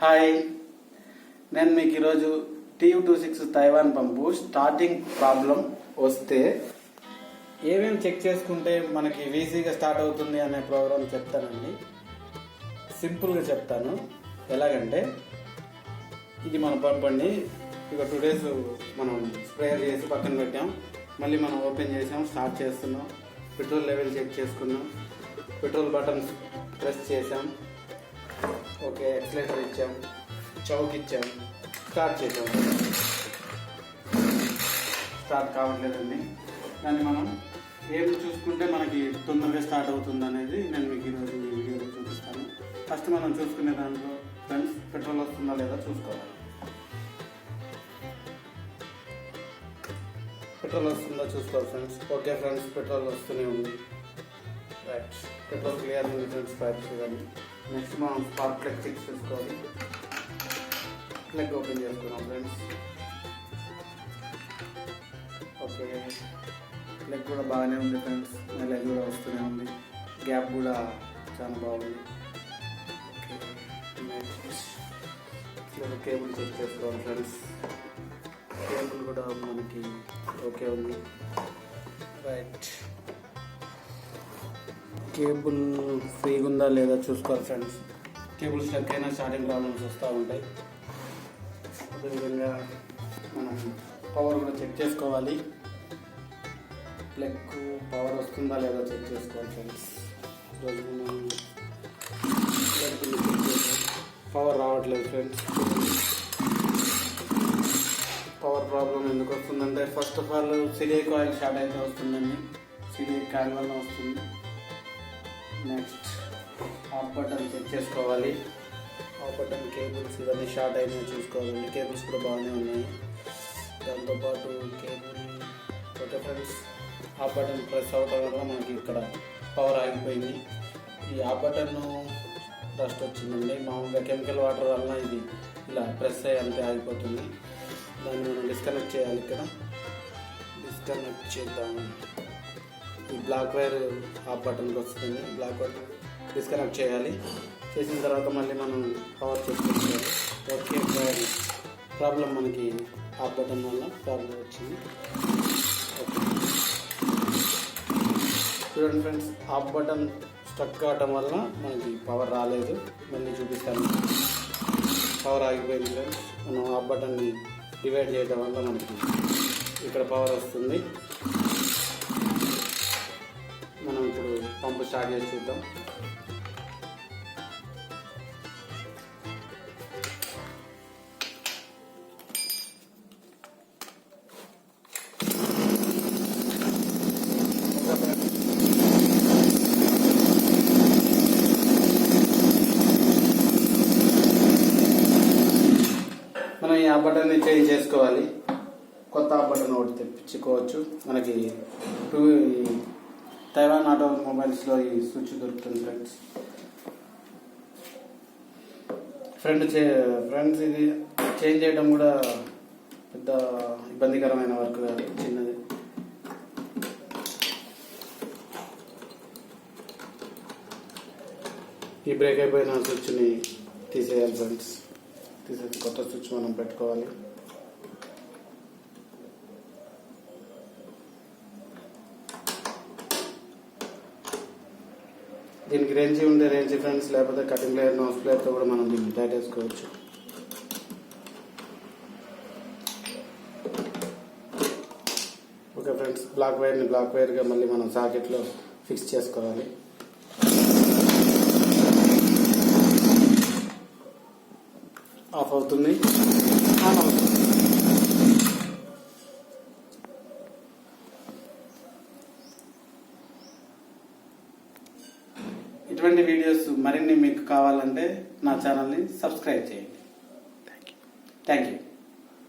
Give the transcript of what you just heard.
Hi, నేను మీకు ఈరోజు TU26 తైవాన్ పంపు స్టార్టింగ్ ప్రాబ్లం వస్తే ఏమేమి చెక్ చేసుకుంటే మనకి ఈజీగా స్టార్ట్ అవుతుంది అనే ప్రోగ్రామ్ చెప్తానండి. సింపుల్గా చెప్తాను. ఎలాగంటే ఇది మన పంపు అండి. ఇక 2 days మనం స్ప్రేయర్ చేసి పక్కన పెట్టాం. మళ్ళీ మనం ఓపెన్ చేసాం, స్టార్ట్ చేస్తున్నాం. పెట్రోల్ లెవెల్ చెక్ చేసుకున్నాం. పెట్రోల్ బటన్స్ ప్రెస్ చేసాం. ఓకే, యాక్సిలరేటర్ ఇచ్చాం, చౌక్ ఇచ్చాం, స్టార్ట్ చేసాం. స్టార్ట్ కావట్లేదండి. దాన్ని మనం ఏం చూసుకుంటే మనకి తొందరగా స్టార్ట్ అవుతుంది అనేది నేను మీకు ఈరోజు ఈ వీడియోలో చూపిస్తాను. ఫస్ట్ మనం చూసుకునే దాంట్లో ఫ్రెండ్స్ పెట్రోల్ వస్తుందా లేదా చూసుకోవాలి. పెట్రోల్ వస్తుందా చూసుకోవాలి ఫ్రెండ్స్. ఓకే ఫ్రెండ్స్, పెట్రోల్ వస్తూనే ఉంది. రైట్, పెట్రోల్ క్లియర్ ఉంది ఫ్రెండ్స్. పైప్స్ కానీ నెక్స్ట్ మనం స్పార్క్ ప్లగ్ చెక్ చేసుకోవాలి. ప్లగ్ ఓపెన్ చేసుకున్నాం ఫ్రెండ్స్. ఓకే, ప్లగ్ కూడా బాగానే ఉంది ఫ్రెండ్స్. మైలేజ్ కూడా వస్తూనే ఉంది. గ్యాప్ కూడా చాలా బాగుంది. ఓకే, నెక్స్ట్ కేబుల్ చెక్ చేసుకోవాలి ఫ్రెండ్స్. కేబుల్ కూడా మనకి ఓకే ఉంది. రైట్, కేబుల్ ఫ్రీగా ఉందా లేదా చూసుకోవాలి ఫ్రెండ్స్. కేబుల్ స్టక్ అయినా స్టార్టింగ్ ప్రాబ్లమ్స్ వస్తూ ఉంటాయి. అదేవిధంగా మనం పవర్ కూడా చెక్ చేసుకోవాలి. ప్లగ్ పవర్ వస్తుందా లేదా చెక్ చేసుకోవాలి ఫ్రెండ్స్. ఈరోజు మనం ప్లగ్ చెక్ చేసాం, పవర్ రావట్లేదు ఫ్రెండ్స్. పవర్ ప్రాబ్లం ఎందుకు వస్తుందంటే ఫస్ట్ ఆఫ్ ఆల్ సిలిఐ కాయిల్ షార్ట్ అయితే వస్తుందండి. సిలిఐ కాయిల్ వల్ల వస్తుంది. నెక్స్ట్ ఆఫ్ బటన్ చెక్ చేసుకోవాలి. ఆఫ్ బటన్ కేబుల్స్ ఇవన్నీ షార్ట్ అయినాయి చూసుకోవాలి. కేబుల్స్ కూడా బాగానే ఉన్నాయి. దాంతోపాటు cable okay friends. Off button press అవ్వడం వల్ల మనకి ఇక్కడ పవర్ ఆగిపోయింది. ఈ ఆఫ్ బటన్ డస్ట్ వచ్చిందండి. మామూలుగా కెమికల్ వాటర్ వల్ల ఇది ఇలా ప్రెస్ అయ్యి అంతే ఆగిపోతుంది. దాన్ని మనం డిస్కనెక్ట్ చేయాలి. ఇక్కడ డిస్కనెక్ట్ చేద్దాము. ఈ బ్లాక్ వైర్ ఆఫ్ బటన్కి వస్తుంది. బ్లాక్ వైర్ డిస్కనెక్ట్ చేయాలి. చేసిన తర్వాత మళ్ళీ మనం పవర్ చెక్ చేసుకోవాలి. ఓకే, ప్రాబ్లం మనకి ఆఫ్ బటన్ వల్ల ప్రాబ్లం వచ్చింది. ఓకే, చూడండి ఫ్రెండ్స్, ఆఫ్ బటన్ స్టక్ కావటం వల్ల మనకి పవర్ రాలేదు. మళ్ళీ చూపిస్తాను. పవర్ ఆగిపోయింది ఫ్రెండ్స్. మనం ఆఫ్ బటన్ని డివైడ్ చేయడం వల్ల మనకి ఇక్కడ పవర్ వస్తుంది. మనం ఇప్పుడు పంపు స్టార్ట్ చేసి చూద్దాం. మనం ఈ ఆ బటన్ని చేంజ్ చేసుకోవాలి. కొత్త ఆ బటన్ ఒకటి తెప్పించుకోవచ్చు. మనకి తైవాన్ ఆటోమొబైల్స్లో ఈ స్విచ్ దొరుకుతుంది ఫ్రెండ్స్. ఫ్రెండ్స్ ఇది చేంజ్ చేయడం కూడా పెద్ద ఇబ్బందికరమైన వర్క్ కాదు, చిన్నది. ఈ బ్రేక్ అయిపోయిన స్విచ్ని తీసేయాలి ఫ్రెండ్స్. తీసేసి కొత్త స్విచ్ మనం పెట్టుకోవాలి. దీనికి రేంజ్ ఉండే రేంజ్ ఫ్రెండ్స్, లేకపోతే కటింగ్ ప్లేయర్ నోస్ ప్లేయర్తో కూడా మనం దీన్ని టైట్ చేసుకోవచ్చు. ఓకే ఫ్రెండ్స్, బ్లాక్ వైర్గా మళ్ళీ మనం సాకెట్లో ఫిక్స్ చేసుకోవాలి. ఆఫ్ అవుతుంది, ఆన్ అవుతుంది. ఇటువంటి వీడియోస్ మరిన్ని మీకు కావాలంటే నా ఛానల్ని సబ్స్క్రైబ్ చేయండి. Thank you.